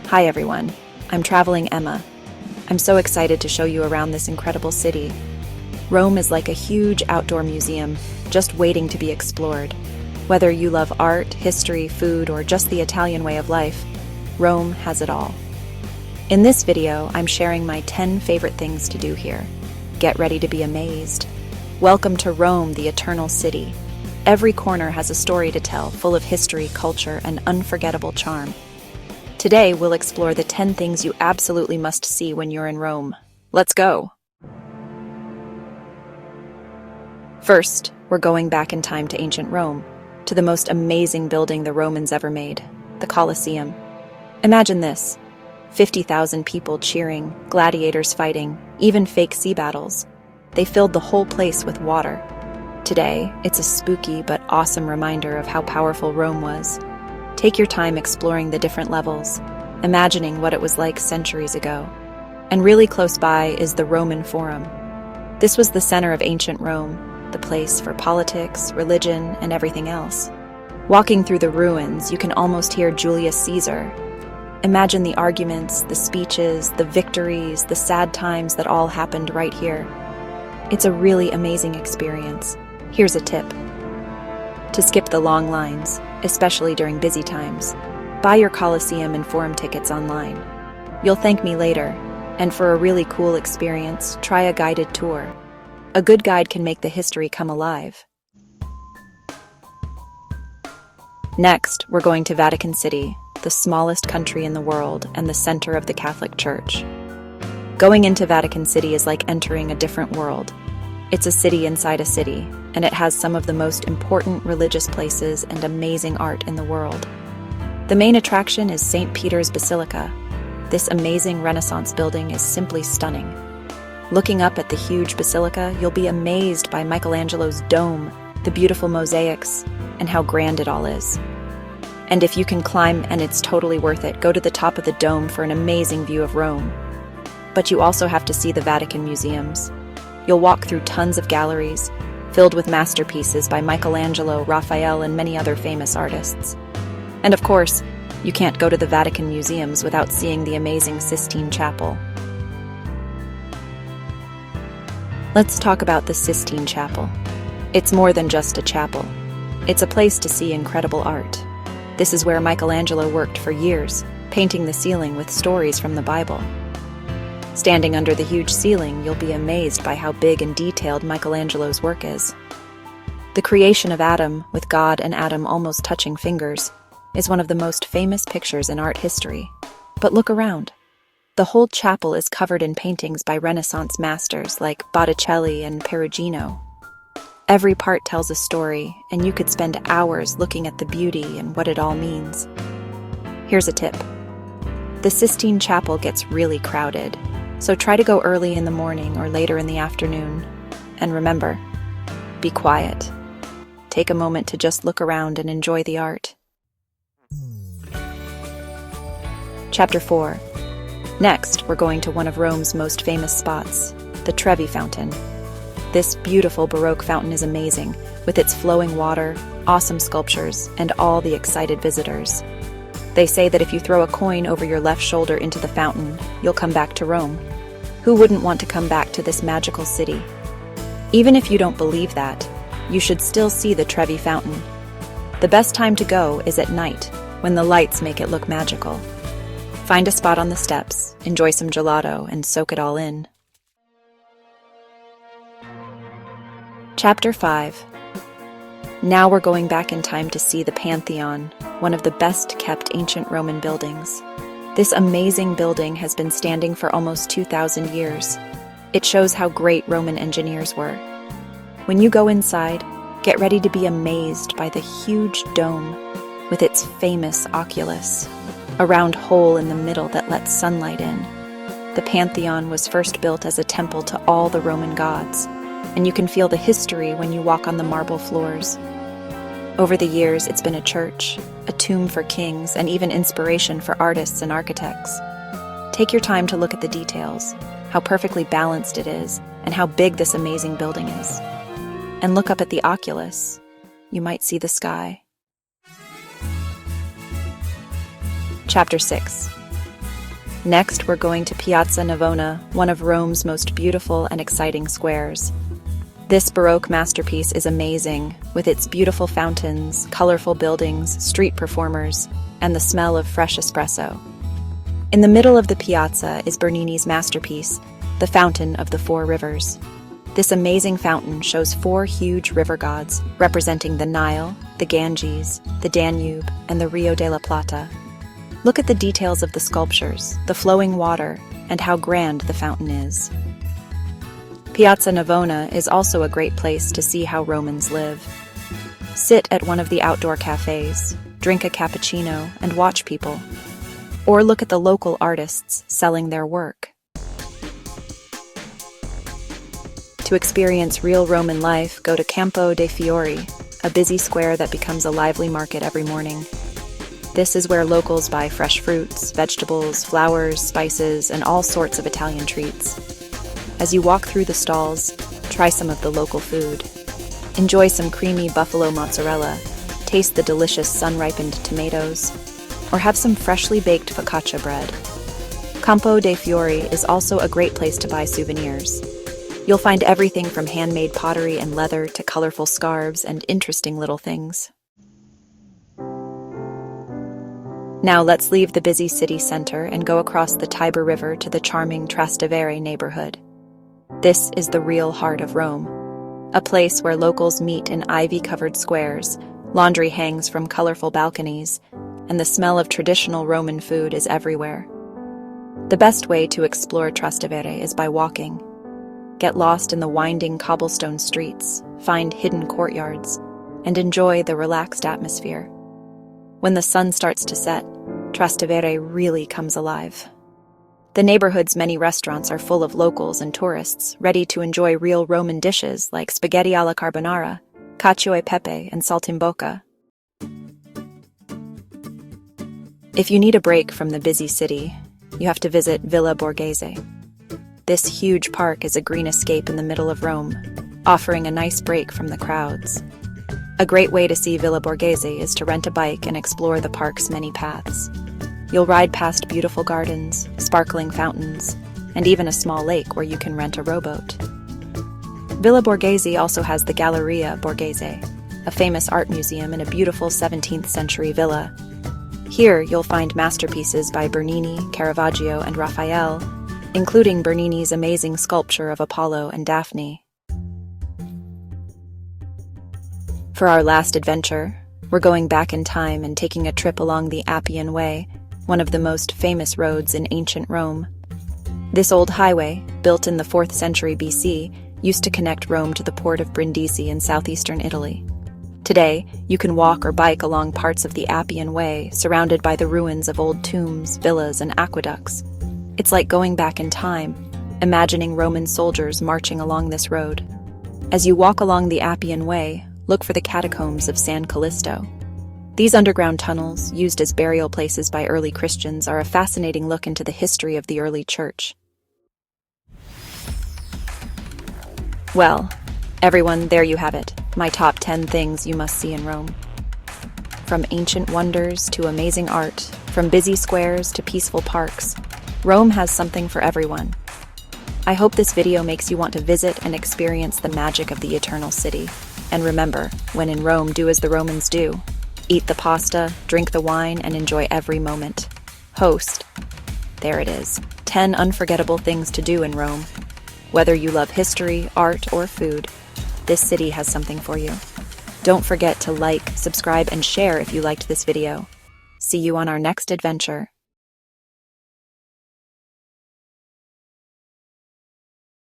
Hi everyone, I'm Traveling Emma. I'm so excited to show you around this incredible city. Rome is like a huge outdoor museum, just waiting to be explored. Whether you love art, history, food, or just the Italian way of life, Rome has it all. In this video, I'm sharing my 10 favorite things to do here. Get ready to be amazed. Welcome to Rome, the eternal city. Every corner has a story to tell, full of history, culture, and unforgettable charm. Today, we'll explore the 10 things you absolutely must see when you're in Rome. Let's go! First, we're going back in time to ancient Rome, to the most amazing building the Romans ever made, the Colosseum. Imagine this: 50,000 people cheering, gladiators fighting, even fake sea battles. They filled the whole place with water. Today, it's a spooky but awesome reminder of how powerful Rome was. Take your time exploring the different levels, imagining what it was like centuries ago. And really close by is the Roman Forum. This was the center of ancient Rome, the place for politics, religion, and everything else. Walking through the ruins, you can almost hear Julius Caesar. Imagine the arguments, the speeches, the victories, the sad times that all happened right here. It's a really amazing experience. Here's a tip: to skip the long lines, especially during busy times. Buy your Colosseum and Forum tickets online. You'll thank me later, and for a really cool experience, try a guided tour. A good guide can make the history come alive. Next, we're going to Vatican City, the smallest country in the world and the center of the Catholic Church. Going into Vatican City is like entering a different world. It's a city inside a city, and it has some of the most important religious places and amazing art in the world. The main attraction is St. Peter's Basilica. This amazing Renaissance building is simply stunning. Looking up at the huge basilica, you'll be amazed by Michelangelo's dome, the beautiful mosaics, and how grand it all is. And if you can climb, and it's totally worth it, go to the top of the dome for an amazing view of Rome. But you also have to see the Vatican museums. You'll walk through tons of galleries, filled with masterpieces by Michelangelo, Raphael, and many other famous artists. And of course, you can't go to the Vatican museums without seeing the amazing Sistine Chapel. Let's talk about the Sistine Chapel. It's more than just a chapel. It's a place to see incredible art. This is where Michelangelo worked for years, painting the ceiling with stories from the Bible. Standing under the huge ceiling, you'll be amazed by how big and detailed Michelangelo's work is. The creation of Adam, with God and Adam almost touching fingers, is one of the most famous pictures in art history. But look around. The whole chapel is covered in paintings by Renaissance masters like Botticelli and Perugino. Every part tells a story, and you could spend hours looking at the beauty and what it all means. Here's a tip: the Sistine Chapel gets really crowded, so try to go early in the morning or later in the afternoon. And remember, be quiet. Take a moment to just look around and enjoy the art. Chapter 4. Next, we're going to one of Rome's most famous spots, the Trevi Fountain. This beautiful Baroque fountain is amazing, with its flowing water, awesome sculptures, and all the excited visitors. They say that if you throw a coin over your left shoulder into the fountain, you'll come back to Rome. Who wouldn't want to come back to this magical city? Even if you don't believe that, you should still see the Trevi Fountain. The best time to go is at night, when the lights make it look magical. Find a spot on the steps, enjoy some gelato, and soak it all in. Chapter 5. Now we're going back in time to see the Pantheon, one of the best-kept ancient Roman buildings. This amazing building has been standing for almost 2,000 years. It shows how great Roman engineers were. When you go inside, get ready to be amazed by the huge dome with its famous oculus, a round hole in the middle that lets sunlight in. The Pantheon was first built as a temple to all the Roman gods, and you can feel the history when you walk on the marble floors. Over the years, it's been a church, a tomb for kings, and even inspiration for artists and architects. Take your time to look at the details, how perfectly balanced it is, and how big this amazing building is. And look up at the oculus. You might see the sky. Chapter 6. Next, we're going to Piazza Navona, one of Rome's most beautiful and exciting squares. This Baroque masterpiece is amazing, with its beautiful fountains, colorful buildings, street performers, and the smell of fresh espresso. In the middle of the piazza is Bernini's masterpiece, the Fountain of the Four Rivers. This amazing fountain shows four huge river gods, representing the Nile, the Ganges, the Danube, and the Rio de la Plata. Look at the details of the sculptures, the flowing water, and how grand the fountain is. Piazza Navona is also a great place to see how Romans live. Sit at one of the outdoor cafes, drink a cappuccino, and watch people. Or look at the local artists selling their work. To experience real Roman life, go to Campo de Fiori, a busy square that becomes a lively market every morning. This is where locals buy fresh fruits, vegetables, flowers, spices, and all sorts of Italian treats. As you walk through the stalls, try some of the local food. Enjoy some creamy buffalo mozzarella, taste the delicious sun-ripened tomatoes, or have some freshly baked focaccia bread. Campo de Fiori is also a great place to buy souvenirs. You'll find everything from handmade pottery and leather to colorful scarves and interesting little things. Now let's leave the busy city center and go across the Tiber River to the charming Trastevere neighborhood. This is the real heart of Rome, a place where locals meet in ivy-covered squares, laundry hangs from colorful balconies, and the smell of traditional Roman food is everywhere. The best way to explore Trastevere is by walking. Get lost in the winding cobblestone streets, find hidden courtyards, and enjoy the relaxed atmosphere. When the sun starts to set, Trastevere really comes alive. The neighborhood's many restaurants are full of locals and tourists, ready to enjoy real Roman dishes like spaghetti alla carbonara, cacio e pepe, and saltimbocca. If you need a break from the busy city, you have to visit Villa Borghese. This huge park is a green escape in the middle of Rome, offering a nice break from the crowds. A great way to see Villa Borghese is to rent a bike and explore the park's many paths. You'll ride past beautiful gardens, sparkling fountains, and even a small lake where you can rent a rowboat. Villa Borghese also has the Galleria Borghese, a famous art museum in a beautiful 17th century villa. Here you'll find masterpieces by Bernini, Caravaggio, and Raphael, including Bernini's amazing sculpture of Apollo and Daphne. For our last adventure, we're going back in time and taking a trip along the Appian Way, one of the most famous roads in ancient Rome. This old highway, built in the 4th century BC, used to connect Rome to the port of Brindisi in southeastern Italy. Today, you can walk or bike along parts of the Appian Way, surrounded by the ruins of old tombs, villas, and aqueducts. It's like going back in time, imagining Roman soldiers marching along this road. As you walk along the Appian Way, look for the catacombs of San Callisto. These underground tunnels, used as burial places by early Christians, are a fascinating look into the history of the early church. Well, everyone, there you have it, my top 10 things you must see in Rome. From ancient wonders to amazing art, from busy squares to peaceful parks, Rome has something for everyone. I hope this video makes you want to visit and experience the magic of the Eternal City. And remember, when in Rome, do as the Romans do. Eat the pasta, drink the wine, and enjoy every moment. Host. There it is. 10 unforgettable things to do in Rome. Whether you love history, art, or food, this city has something for you. Don't forget to like, subscribe, and share if you liked this video. See you on our next adventure.